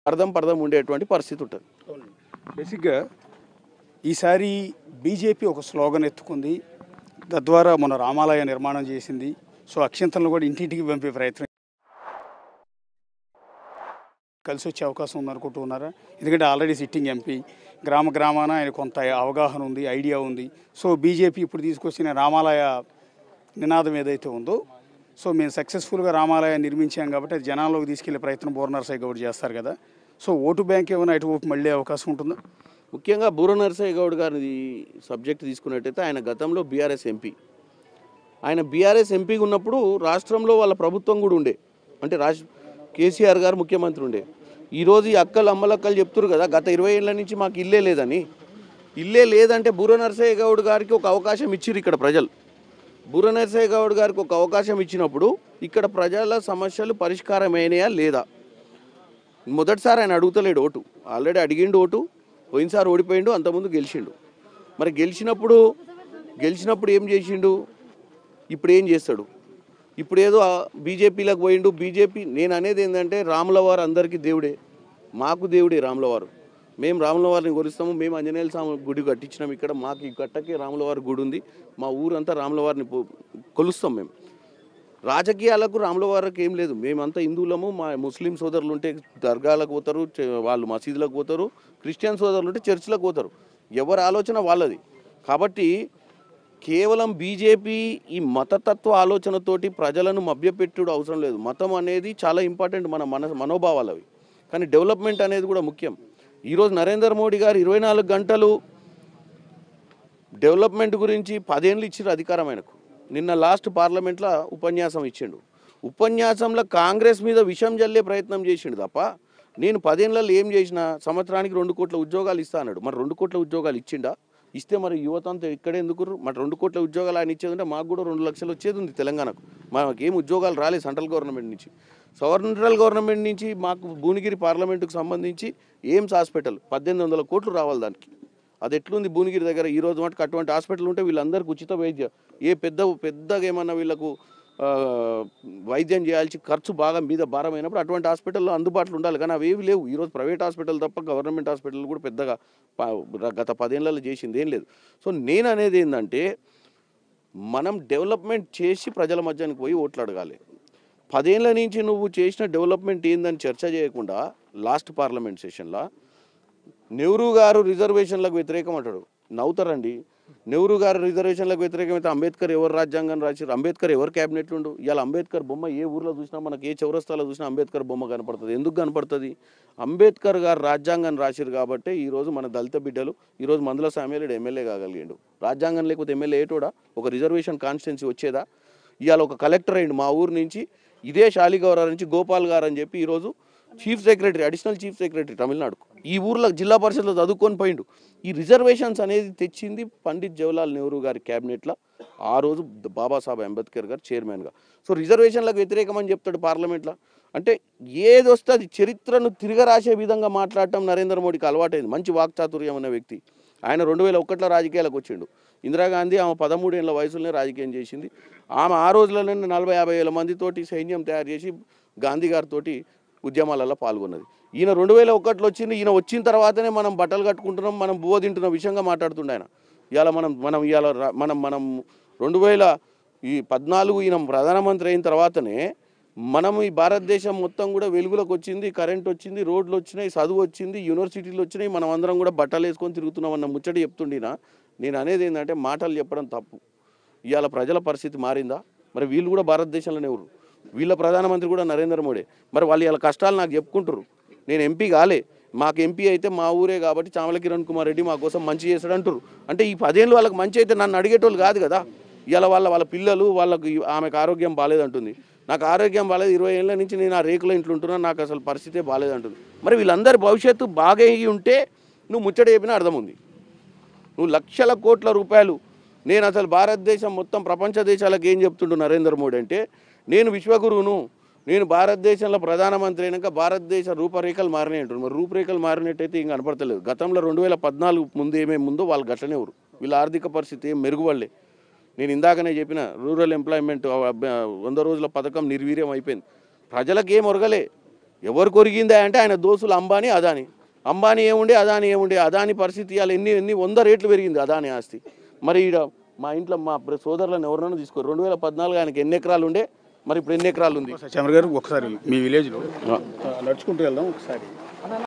అర్థం ఉండేటువంటి పరిస్థితి ఉంటుంది. బేసిక్గా ఈసారి బీజేపీ ఒక స్లోగన్ ఎత్తుకుంది, తద్వారా మన రామాలయ నిర్మాణం చేసింది. సో అక్షంతలను కూడా ఇంటింటికి పంపే ప్రయత్నం కలిసి వచ్చే అవకాశం ఉందనుకుంటున్నారా? ఎందుకంటే ఆల్రెడీ సిట్టింగ్ ఎంపీ, గ్రామాన ఆయన కొంత అవగాహన ఉంది, ఐడియా ఉంది. సో బీజేపీ ఇప్పుడు తీసుకొచ్చిన రామాలయ నినాదం ఏదైతే ఉందో, సో మేము సక్సెస్ఫుల్గా రామాలయాన్ని నిర్మించాం కాబట్టి అది జనాల్లోకి తీసుకెళ్లే ప్రయత్నం బూర నరసయ్య గౌడ్ చేస్తారు కదా. సో ఓటు బ్యాంక్ ఏమైనా ఇటువైపు మళ్ళీ అవకాశం ఉంటుందా? ముఖ్యంగా బూర నరసయ్య గౌడ్ గారి సబ్జెక్ట్ తీసుకున్నట్టయితే ఆయన గతంలో బీఆర్ఎస్ ఎంపీ. ఆయన బీఆర్ఎస్ ఎంపీగా ఉన్నప్పుడు రాష్ట్రంలో వాళ్ళ ప్రభుత్వం కూడా ఉండే, అంటే కేసీఆర్ గారు ముఖ్యమంత్రి ఉండే. ఈరోజు ఈ అమ్మలక్కలు చెప్తున్నారు కదా, గత 20 ఏళ్ళ నుంచి మాకు ఇల్లే లేదని. ఇల్లే లేదంటే బూర నరసయ్య గౌడ్ గారికి ఒక అవకాశం ఇచ్చిర్రు ఇక్కడ ప్రజలు. బూర నరసయ్య గౌడ్ గారికి ఒక అవకాశం ఇచ్చినప్పుడు ఇక్కడ ప్రజల సమస్యలు పరిష్కారమైనయా లేదా? మొదటిసారి ఆయన అడుగుతలేడు ఓటు, ఆల్రెడీ అడిగిండు ఓటు. పోయినసారి ఓడిపోయిండు, అంతకుముందు గెలిచిండు. మరి గెలిచినప్పుడు ఏం చేసిండు, ఇప్పుడు ఏం చేస్తాడు? ఇప్పుడు ఏదో బీజేపీలకు పోయిండు. బీజేపీ, నేను అనేది ఏంటంటే రాములవారు అందరికీ దేవుడే, మాకు దేవుడే రాములవారు. మేము రాములవారిని కొలుస్తాము. మేము ఆంజనేయుల స్వామి గుడి కట్టించినాం ఇక్కడ. మాకు ఈ గట్టకే రాములవారి గుడి ఉంది. మా ఊరంతా రాములవారిని కొలుస్తాం. మేము రాజకీయాలకు రాములవారికి ఏం లేదు. మేమంతా హిందువులము. మా ముస్లిం సోదరులు ఉంటే దర్గాలకు పోతారు, వాళ్ళు మసీదులకు పోతారు. క్రిస్టియన్ సోదరులు ఉంటే చర్చిలకు పోతారు. ఎవరి ఆలోచన వాళ్ళది. కాబట్టి కేవలం బీజేపీ ఈ మతతత్వ ఆలోచనతోటి ప్రజలను మభ్యపెట్టుడు అవసరం లేదు. మతం అనేది చాలా ఇంపార్టెంట్, మన మనోభావాలు అవి. కానీ డెవలప్మెంట్ అనేది కూడా ముఖ్యం. ఈరోజు నరేంద్ర మోడీ గారు 24 గంటలు డెవలప్మెంట్ గురించి 10 ఏళ్ళు ఇచ్చారు అధికారం ఆయనకు. నిన్న లాస్ట్ పార్లమెంట్లో ఉపన్యాసం ఇచ్చిండు. ఉపన్యాసంలో కాంగ్రెస్ మీద విషం జల్లే ప్రయత్నం చేసిండు తప్ప, నేను 10 ఏళ్ళలో ఏం చేసినా సంవత్సరానికి 2 కోట్ల ఉద్యోగాలు ఇస్తా అన్నాడు. మరి 2 కోట్ల ఉద్యోగాలు ఇచ్చిండా? ఇస్తే మరి యువత అంతా ఇక్కడే ఎందుకు? మరి 2 కోట్ల ఉద్యోగాలు ఆయన ఇచ్చేదంటే మాకు కూడా 2 లక్షలు వచ్చేది ఉంది తెలంగాణకు. మాకేం ఉద్యోగాలు రాలేదు సెంట్రల్ గవర్నమెంట్ నుంచి. సెంట్రల్ గవర్నమెంట్ నుంచి మాకు భువనగిరి పార్లమెంటుకు సంబంధించి ఎయిమ్స్ హాస్పిటల్ 1800 కోట్లు రావాలి దానికి. అది ఎట్లుంది భువనగిరి దగ్గర? ఈరోజు మటుకు అటువంటి హాస్పిటల్ ఉంటే వీళ్ళందరికీ ఉచిత వైద్యం. ఏ పెద్దగా ఏమన్నా వీళ్ళకు వైద్యం చేయాల్సి ఖర్చు బాగా మీద భారమైనప్పుడు అటువంటి హాస్పిటల్లో అందుబాటులో ఉండాలి. కానీ అవి ఏవి లేవు. ఈరోజు ప్రైవేట్ హాస్పిటల్ తప్ప గవర్నమెంట్ హాస్పిటల్ కూడా పెద్దగా గత 10 ఏళ్ళలో చేసింది ఏం లేదు. సో నేను అనేది ఏంటంటే, మనం డెవలప్మెంట్ చేసి ప్రజల మధ్యానికి పోయి ఓట్లు అడగాలి. 10 ఏళ్ళ నుంచి నువ్వు చేసిన డెవలప్మెంట్ ఏందని చర్చ చేయకుండా లాస్ట్ పార్లమెంట్ సెషన్లో నెహ్రూ గారు రిజర్వేషన్లకు వ్యతిరేకం అంటాడు. నవ్వుతారండి. నెహ్రూ గారు రిజర్వేషన్లకు వ్యతిరేకమైతే అంబేద్కర్ ఎవరు రాజ్యాంగం రాశారు? అంబేద్కర్ ఎవరు క్యాబినెట్లు ఉండు? ఇవాళ అంబేద్కర్ బొమ్మ ఏ ఊర్లో చూసినా, మనకి ఏ చౌరస్తాలో చూసినా అంబేద్కర్ బొమ్మ కనపడుతుంది. ఎందుకు కనపడుతుంది? అంబేద్కర్ గారు రాజ్యాంగం రాశారు కాబట్టి ఈరోజు మన దళిత బిడ్డలు, ఈరోజు మందుల సామ్యాలుడు ఎమ్మెల్యే కాగలిగాడు. రాజ్యాంగం లేకపోతే ఎమ్మెల్యే ఏటోడా? ఒక రిజర్వేషన్ కాన్స్టిట్యున్సీ వచ్చేదా? ఇవాళ ఒక కలెక్టర్ అయ్యిండు మా ఊరు నుంచి, ఇదే శాలిగౌర నుంచి గోపాల్ గారు అని చెప్పి ఈరోజు chief secretary, additional chief secretary తమిళనాడుకు. ఈ ఊర్లో జిల్లా పరిషత్లో చదువుకొని పోయిండు. ఈ రిజర్వేషన్స్ అనేది తెచ్చింది పండిత్ జవహర్లాల్ నెహ్రూ గారి క్యాబినెట్లో, ఆ రోజు బాబాసాహెబ్ అంబేద్కర్ గారు చైర్మన్గా. సో రిజర్వేషన్లకు వ్యతిరేకమని చెప్తాడు పార్లమెంట్లో. అంటే ఏది వస్తే అది చరిత్రను తిరగరాసే విధంగా మాట్లాడటం నరేంద్ర మోడీకి అలవాటైంది. మంచి వాక్చాతుర్యం అనే వ్యక్తి ఆయన. 2001లో రాజకీయాలకు వచ్చిండు. ఇందిరాగాంధీ ఆమె 13 ఏళ్ళ వయసులోనే రాజకీయం చేసింది. ఆమె ఆ రోజుల్లోనే 40-50 వేల మందితోటి సైన్యం తయారు చేసి గాంధీ గారితోటి ఉద్యమాలలో పాల్గొన్నది. ఈయన 2001లో వచ్చింది. ఈయన వచ్చిన తర్వాతనే మనం బట్టలు కట్టుకుంటున్నాం, మనం బువ్వ తింటున్న విషయంగా మాట్లాడుతుండే ఆయన. ఇవాళ మనం 2014 ఈయన ప్రధానమంత్రి అయిన తర్వాతనే మనం ఈ భారతదేశం మొత్తం కూడా వెలుగులోకి వచ్చింది, కరెంట్ వచ్చింది, రోడ్లు వచ్చినాయి, చదువు వచ్చింది, యూనివర్సిటీలు వచ్చినాయి, మనం అందరం కూడా బట్టలు వేసుకొని తిరుగుతున్నాం అన్న ముచ్చట చెప్తుండినా. నేను అనేది ఏంటంటే, మాటలు చెప్పడం తప్పు. ఇవాళ ప్రజల పరిస్థితి మారిందా? మరి వీళ్ళు కూడా భారతదేశంలోనే ఎవరు? వీళ్ళ ప్రధానమంత్రి కూడా నరేంద్ర మోడీ. మరి వాళ్ళు ఇలా కష్టాలు నాకు చెప్పుకుంటారు. నేను ఎంపీ కాలే, మాకు ఎంపీ అయితే మా ఊరే కాబట్టి చామల కిరణ్ కుమార్ రెడ్డి మా కోసం మంచి చేస్తాడు అంటారు. అంటే ఈ 10 ఏళ్ళు వాళ్ళకి మంచి అయితే నన్ను అడిగేటోళ్ళు కాదు కదా. ఇవాళ వాళ్ళ పిల్లలు, వాళ్ళకి ఆమెకు ఆరోగ్యం బాగాలేదంటుంది. నాకు ఆరోగ్యం బాగాలేదు, 20 ఏళ్ళ నుంచి నేను ఆ రేకుల ఇంట్లో ఉంటున్నాను, నాకు అసలు పరిస్థితే బాగాలేదంటుంది. మరి వీళ్ళందరి భవిష్యత్తు బాగా ఉంటే నువ్వు ముచ్చట చెప్పినా అర్థం ఉంది. నువ్వు లక్షల కోట్ల రూపాయలు, నేను అసలు భారతదేశం మొత్తం ప్రపంచ దేశాలకు ఏం చెప్తుండు నరేంద్ర మోడీ అంటే, నేను విశ్వగురువును, నేను భారతదేశంలో ప్రధానమంత్రి అయినాక భారతదేశ రూపరేఖలు మారినాయి అంటారు. మరి రూపురేఖలు మారినట్టయితే ఇంకా కనపడతలేదు. గతంలో 2014 ముందు ఏమేమి ముందో వాళ్ళు గట్లనే ఎవరు. వీళ్ళ ఆర్థిక పరిస్థితి ఏం మెరుగుపడలే. నేను ఇందాకనే చెప్పిన రూరల్ ఎంప్లాయ్మెంట్ 100 రోజుల పథకం నిర్వీర్యం అయిపోయింది. ప్రజలకు ఏం ఒరగలే. ఎవరు కొరిగిందా అంటే ఆయన దోస్తులు అంబానీ అదాని. అంబానీ ఏముండే అదాని ఏముండే, అదాని పరిస్థితి ఇవాళ ఎన్ని 100 రెట్లు పెరిగింది అదాని ఆస్తి. మరి ఈడ మా ఇంట్లో మా సోదరులను ఎవరినైనా తీసుకోరు. 2014 ఆయనకి ఎన్ని ఎకరాలు ఉండే, మరి ఇప్పుడు ఎన్ని ఎకరాలు ఉంది? చంద్ర గారు ఒకసారి మీ విలేజ్లో నడుచుకుంటూ వెళ్దాం ఒకసారి.